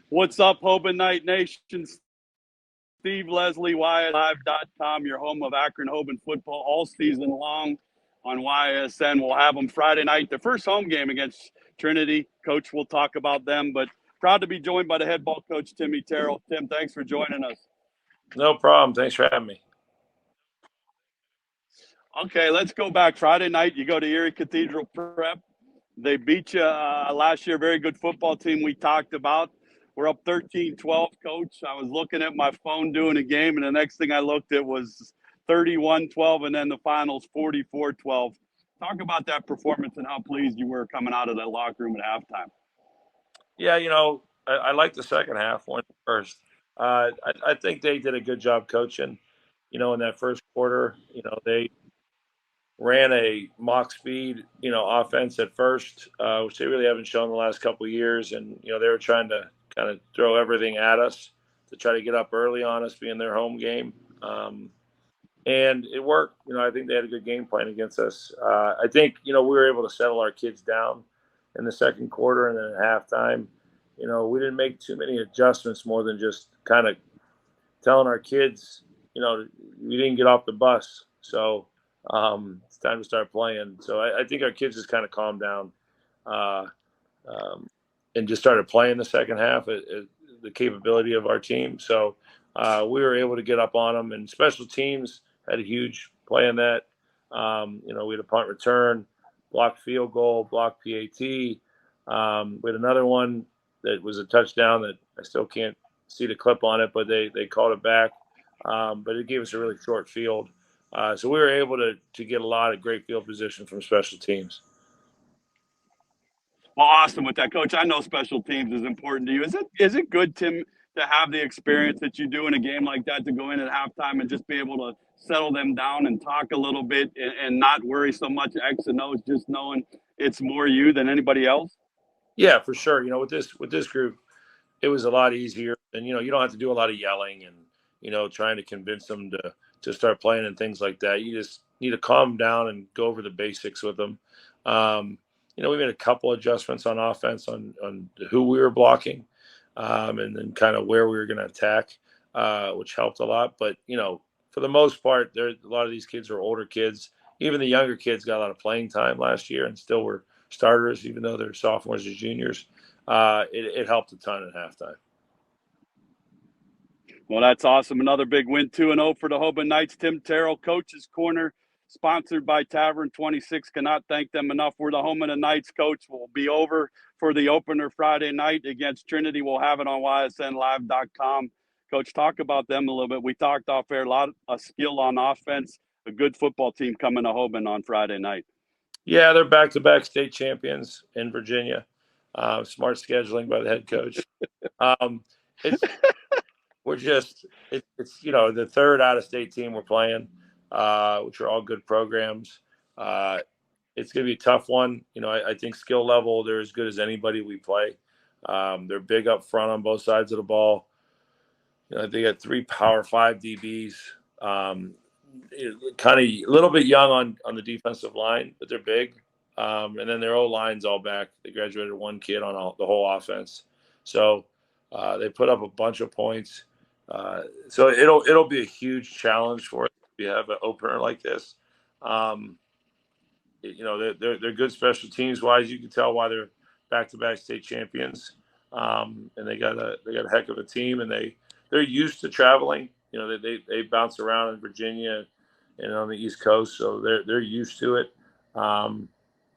What's up, Hoban Knight Nation? Steve Leslie, YSLive.com, your home of Akron Hoban football all season long on YSN. We'll have them Friday night, the first home game against Trinity. Coach, we'll talk about them, but proud to be joined by the head ball coach, Tim Tyrrell. Tim, thanks for joining us. No problem. Thanks for having me. Okay, let's go back. Friday night, you go to Erie Cathedral Prep. They beat you last year. Very good football team we talked about. We're up 13-12, Coach. I was looking at my phone doing a game, and the next thing I looked at was 31-12, and then the finals 44-12. Talk about that performance and how pleased you were coming out of that locker room at halftime. Yeah, I like the second half one first. I think they did a good job coaching. In that first quarter, they ran a mock speed, offense at first, which they really haven't shown the last couple of years. And, they were trying to kind of throw everything at us to try to get up early on us being their home game. And it worked. I think they had a good game plan against us. I think, we were able to settle our kids down in the second quarter, and then at halftime, we didn't make too many adjustments more than just kind of telling our kids, we didn't get off the bus. So it's time to start playing. So I think our kids just kind of calmed down and just started playing the second half at the capability of our team. So we were able to get up on them, and special teams had a huge play in that. We had a punt return, blocked field goal, blocked PAT. We had another one that was a touchdown that I still can't see the clip on it, but they called it back. But it gave us a really short field. So we were able to get a lot of great field position from special teams. Well, awesome with that, Coach. I know special teams is important to you. Is it good, Tim, to have the experience that you do in a game like that, to go in at halftime and just be able to settle them down and talk a little bit and not worry so much X and O's, just knowing it's more you than anybody else? Yeah, for sure. With this group, it was a lot easier, and you don't have to do a lot of yelling and trying to convince them to start playing and things like that. You just need to calm down and go over the basics with them. We made a couple adjustments on offense on who we were blocking, and then kind of where we were going to attack, which helped a lot. But for the most part, a lot of these kids are older kids. Even the younger kids got a lot of playing time last year and still were starters, even though they're sophomores or juniors. It helped a ton at halftime. Well, that's awesome. Another big win, 2-0 for the Hoban Knights. Tim Tyrrell, Coach's Corner, sponsored by Tavern 26. Cannot thank them enough. We're the home of the Knights, Coach. We'll be over for the opener Friday night against Trinity. We'll have it on ysnlive.com. Coach, talk about them a little bit. We talked off air, a lot of skill on offense, a good football team coming to Hoban on Friday night. Yeah, they're back-to-back state champions in Virginia. Smart scheduling by the head coach. It's the third out-of-state team we're playing, which are all good programs. It's going to be a tough one. I think skill level, they're as good as anybody we play. They're big up front on both sides of the ball. They got 3 Power 5 DBs. Kind of a little bit young on the defensive line, but they're big. And then their O-line's all back. They graduated one kid on the whole offense. So they put up a bunch of points. So it'll be a huge challenge for us if we have an opener like this. They're good special teams wise. You can tell why they're back-to-back state champions. And they got a heck of a team, and they're used to traveling. They bounce around in Virginia and on the East Coast, so they're used to it. Probably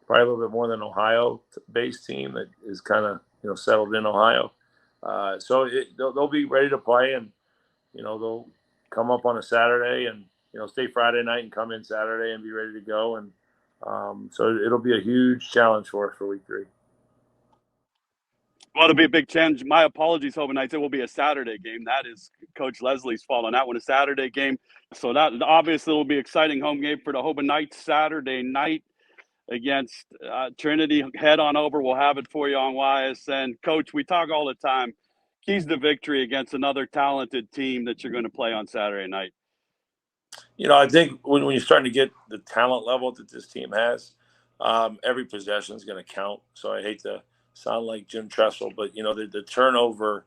a little bit more than Ohio-based team that is kind of settled in Ohio. So they'll be ready to play, and they'll come up on a Saturday and stay Friday night and come in Saturday and be ready to go. And so it'll be a huge challenge for us for week 3. Well, it'll be a big challenge. My apologies, Hoban Knights. It will be a Saturday game. That is Coach Leslie's fault on that one, a Saturday game. So that obviously will be an exciting home game for the Hoban Knights Saturday night against Trinity. Head on over. We'll have it for you on YSN. Coach, we talk all the time. Keys to victory against another talented team that you're going to play on Saturday night. I think when you're starting to get the talent level that this team has, every possession is going to count. So I hate to sound like Jim Tressel, but the turnover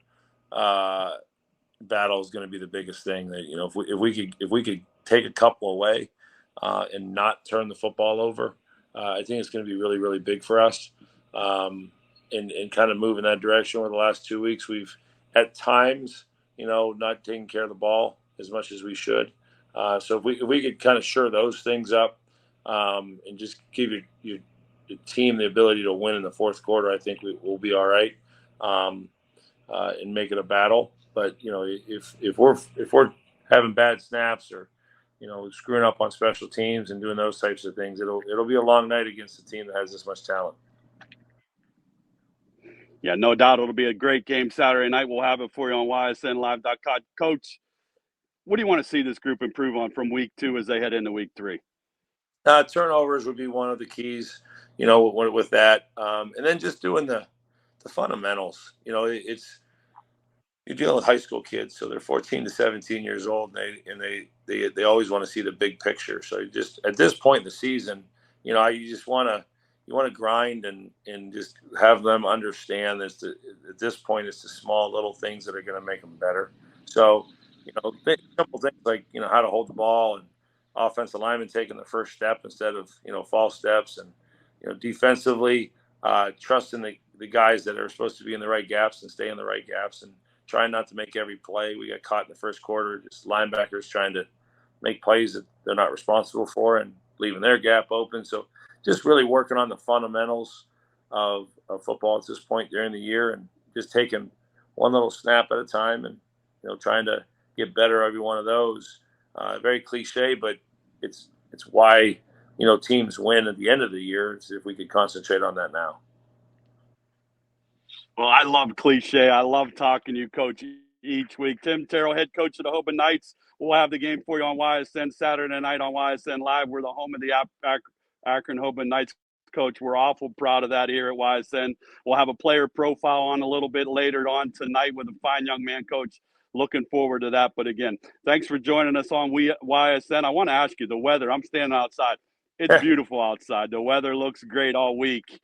battle is going to be the biggest thing. That, you know, if we could take a couple away and not turn the football over, I think it's going to be really, really big for us. And kind of move in that direction. Over the last 2 weeks, we've at times, you know, not taking care of the ball as much as we should. So if we could kind of shore those things up and just give your team the ability to win in the fourth quarter, I think we'll be all right and make it a battle. But you know, if we're having bad snaps or, you know, screwing up on special teams and doing those types of things, it'll be a long night against a team that has this much talent. Yeah, no doubt it'll be a great game Saturday night. We'll have it for you on ysnlive.com. Coach, what do you want to see this group improve on from week 2 as they head into week 3? Turnovers would be one of the keys, you know, with that. And then just doing the fundamentals. You know, you're dealing with high school kids, so they're 14 to 17 years old, and they always want to see the big picture. So just at this point in the season, you know, you want to grind and just have them understand that at this point it's the small little things that are going to make them better. So, you know, simple things like, you know, how to hold the ball and offensive linemen taking the first step instead of, you know, false steps, and, you know, defensively trusting the guys that are supposed to be in the right gaps and stay in the right gaps, and trying not to make every play. We got caught in the first quarter, just linebackers trying to make plays that they're not responsible for and leaving their gap open. So just really working on the fundamentals of football at this point during the year, and just taking one little snap at a time, and, you know, trying to get better every one of those. Very cliche, but it's why, you know, teams win at the end of the year. It's if we could concentrate on that now. Well, I love cliche. I love talking to you, Coach, each week. Tim Tyrrell, head coach of the Hoban Knights. We'll have the game for you on YSN Saturday night on YSN Live. We're the home of the AKRON Hoban Knights. Coach, we're awful proud of that here at YSN. We'll have a player profile on a little bit later on tonight with a fine young man, Coach. Looking forward to that. But again, thanks for joining us on YSN. I want to ask you the weather. I'm standing outside. It's beautiful outside. The weather looks great all week.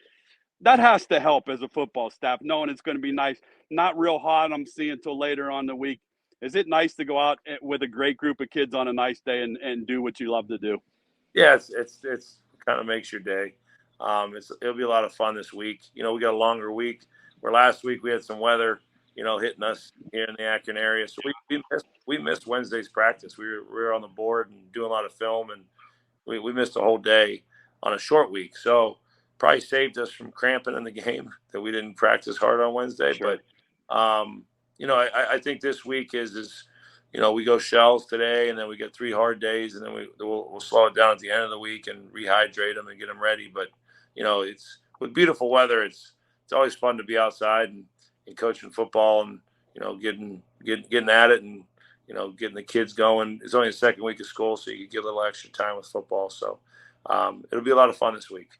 That has to help as a football staff, knowing it's going to be nice. Not real hot, I'm seeing, until later on the week. Is it nice to go out with a great group of kids on a nice day and do what you love to do? Yeah, it's kind of makes your day. It'll be a lot of fun this week. You know, we got a longer week, where last week we had some weather, you know, hitting us here in the Akron area. So we missed Wednesday's practice. We were on the board and doing a lot of film, and we missed a whole day on a short week. So probably saved us from cramping in the game that we didn't practice hard on Wednesday. Sure. But, you know, I think this week is, you know, we go shells today, and then we get 3 hard days, and then we'll slow it down at the end of the week and rehydrate them and get them ready. But, you know, it's with beautiful weather, it's always fun to be outside and coaching football, and, you know, getting at it, and, you know, getting the kids going. It's only the second week of school, so you can get a little extra time with football. So it'll be a lot of fun this week.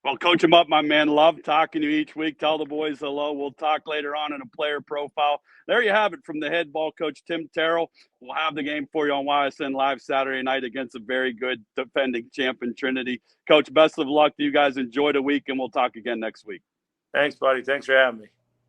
Well, coach them up, my man. Love talking to you each week. Tell the boys hello. We'll talk later on in a player profile. There you have it from the head ball coach, Tim Tyrrell. We'll have the game for you on YSN Live Saturday night against a very good defending champion, Trinity. Coach, best of luck to you guys. Enjoy the week, and we'll talk again next week. Thanks, buddy. Thanks for having me.